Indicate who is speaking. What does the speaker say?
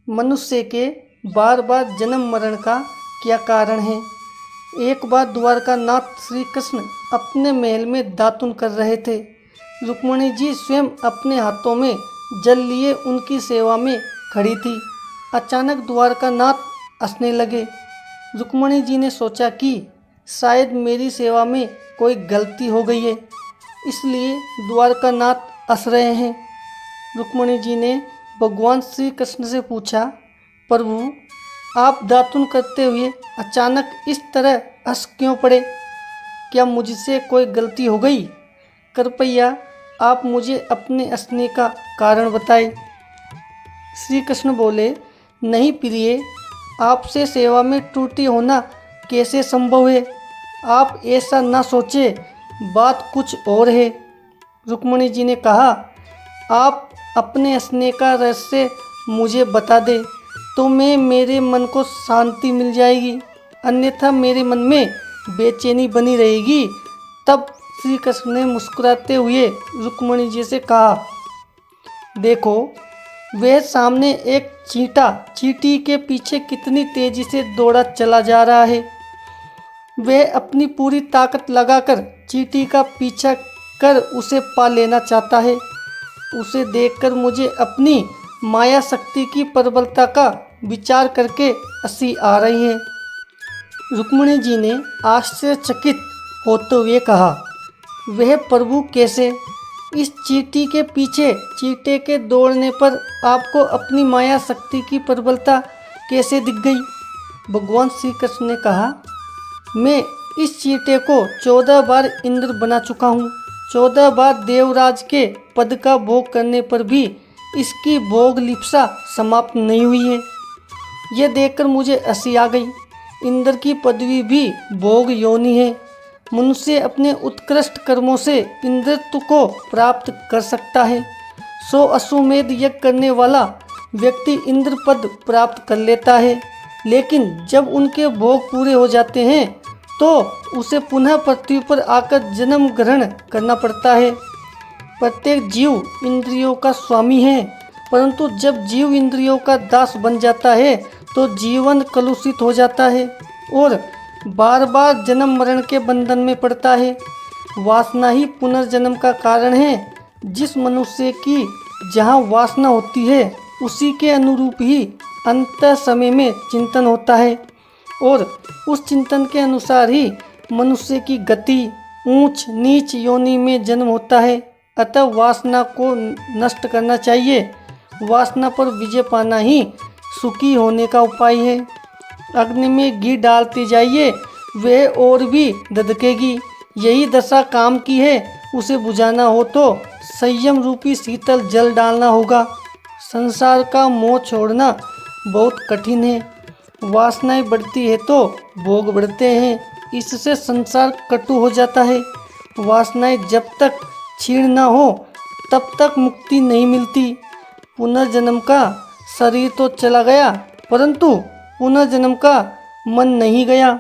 Speaker 1: मनुष्य के बार बार जन्म मरण का क्या कारण है। एक बार द्वारकानाथ श्री कृष्ण अपने महल में दातुन कर रहे थे। रुक्मिणी जी स्वयं अपने हाथों में जल लिए उनकी सेवा में खड़ी थी। अचानक द्वारकानाथ हंसने लगे। रुक्मिणी जी ने सोचा कि शायद मेरी सेवा में कोई गलती हो गई है, इसलिए द्वारकानाथ हंस रहे हैं। रुक्मिणी जी ने भगवान श्री कृष्ण से पूछा, प्रभु आप दातुन करते हुए अचानक इस तरह हंस क्यों पड़े? क्या मुझसे कोई गलती हो गई? कृपया आप मुझे अपने हंसने का कारण बताएं। श्री कृष्ण बोले, नहीं प्रिय, आपसे सेवा में त्रुटि होना कैसे संभव है? आप ऐसा ना सोचे, बात कुछ और है। रुक्मिणी जी ने कहा, आप अपने हंसने का रहस्य मुझे बता दे तो मेरे मन को शांति मिल जाएगी, अन्यथा मेरे मन में बेचैनी बनी रहेगी। तब श्री कृष्ण ने मुस्कुराते हुए रुक्मिणी जी से कहा, देखो वह सामने एक चींटा चींटी के पीछे कितनी तेजी से दौड़ा चला जा रहा है। वह अपनी पूरी ताकत लगाकर चींटी का पीछा कर उसे पा लेना चाहता है। उसे देखकर मुझे अपनी माया शक्ति की प्रबलता का विचार करके हंसी आ रही है। रुक्मिणी जी ने आश्चर्यचकित होते हुए कहा, वह प्रभु कैसे? इस चींटी के पीछे चींटे के दौड़ने पर आपको अपनी माया शक्ति की प्रबलता कैसे दिख गई? भगवान श्री कृष्ण ने कहा, मैं इस चींटे को 14 बार इंद्र बना चुका हूँ। 14 बार देवराज के पद का भोग करने पर भी इसकी भोग लिप्सा समाप्त नहीं हुई है। यह देखकर मुझे हंसी आ गई। इंद्र की पदवी भी भोग योनि है। मनुष्य अपने उत्कृष्ट कर्मों से इंद्रत्व को प्राप्त कर सकता है। 100 अश्वमेध यज्ञ करने वाला व्यक्ति इंद्र पद प्राप्त कर लेता है, लेकिन जब उनके भोग पूरे हो जाते हैं तो उसे पुनः पृथ्वी पर आकर जन्म ग्रहण करना पड़ता है। प्रत्येक जीव इंद्रियों का स्वामी है, परंतु जब जीव इंद्रियों का दास बन जाता है तो जीवन कलुषित हो जाता है और बार बार जन्म मरण के बंधन में पड़ता है। वासना ही पुनर्जन्म का कारण है। जिस मनुष्य की जहाँ वासना होती है उसी के अनुरूप ही अंत समय में चिंतन होता है और उस चिंतन के अनुसार ही मनुष्य की गति ऊंच नीच योनि में जन्म होता है। अतः वासना को नष्ट करना चाहिए। वासना पर विजय पाना ही सुखी होने का उपाय है। अग्नि में घी डालते जाइए, वह और भी धधकेगी। यही दशा काम की है। उसे बुझाना हो तो संयम रूपी शीतल जल डालना होगा। संसार का मोह छोड़ना बहुत कठिन है। वासनाएं बढ़ती है तो भोग बढ़ते हैं, इससे संसार कटु हो जाता है। वासनाएं जब तक क्षीण न हो तब तक मुक्ति नहीं मिलती। पुनर्जन्म का शरीर तो चला गया, परंतु पुनर्जन्म का मन नहीं गया।